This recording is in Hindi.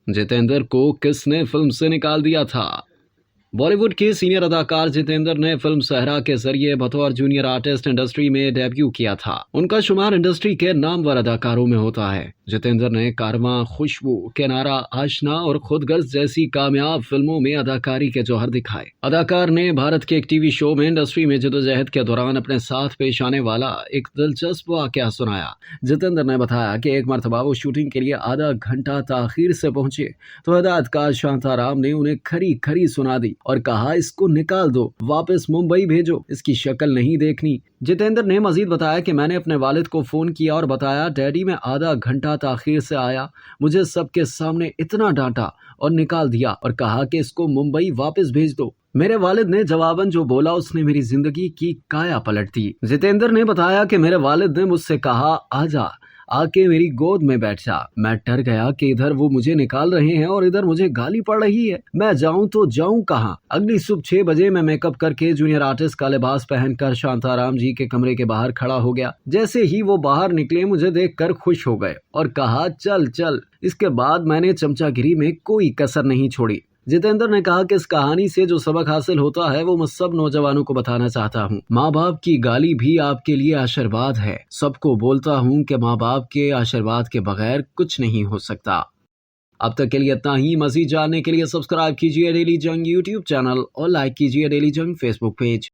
जितेंद्र को किसने फिल्म से निकाल दिया था? बॉलीवुड के सीनियर अदाकार जितेंद्र ने फिल्म सहरा के जरिए बतौर जूनियर आर्टिस्ट इंडस्ट्री में डेब्यू किया था। उनका शुमार इंडस्ट्री के नामवर अदाकारों में होता है। जितेंद्र ने कारवां, खुशबू, किनारा, आशना और खुदगर्ज जैसी कामयाब फिल्मों में अदाकारी के जौहर दिखाए। अदाकार ने भारत के एक टीवी शो में इंडस्ट्री में जदोजहद के दौरान अपने साथ पेश आने वाला एक दिलचस्प वाकया सुनाया। जितेंद्र ने बताया कि एक मरतबा वो शूटिंग के लिए आधा घंटा ताखीर से पहुंचे तो हिदायतकार शांताराम ने उन्हें खरी खरी सुना दी और कहा, इसको निकाल दो, वापस मुंबई भेजो, इसकी शक्ल नहीं देखनी। जितेंद्र ने मजीद बताया कि मैंने अपने वालिद को फोन किया और बताया, डैडी मैं आधा घंटा ताखीर से आया, मुझे सबके सामने इतना डांटा और निकाल दिया और कहा कि इसको मुंबई वापस भेज दो। मेरे वालिद ने जवाबन जो बोला उसने मेरी जिंदगी की काया पलट दी। जितेंद्र ने बताया कि मेरे वालिद ने मुझसे कहा, आजा, आके मेरी गोद में बैठ जा। मैं डर गया कि इधर वो मुझे निकाल रहे हैं और इधर मुझे गाली पड़ रही है। मैं जाऊं तो जाऊं कहाँ? अगली सुबह 6 बजे मैं मेकअप करके जूनियर आर्टिस्ट का लिबास पहनकर शांताराम जी के कमरे के बाहर खड़ा हो गया। जैसे ही वो बाहर निकले मुझे देखकर खुश हो गए और कहा, चल चल। इसके बाद मैंने चमचागिरी में कोई कसर नहीं छोड़ी। जितेंद्र ने कहा कि इस कहानी से जो सबक हासिल होता है वो मैं सब नौजवानों को बताना चाहता हूँ। माँ बाप की गाली भी आपके लिए आशीर्वाद है। सबको बोलता हूँ कि माँ बाप के आशीर्वाद के बगैर कुछ नहीं हो सकता। अब तक के लिए इतना ही। मज़ीद जानने के लिए सब्सक्राइब कीजिए डेली जंग यूट्यूब चैनल और लाइक कीजिए डेली जंग फेसबुक पेज।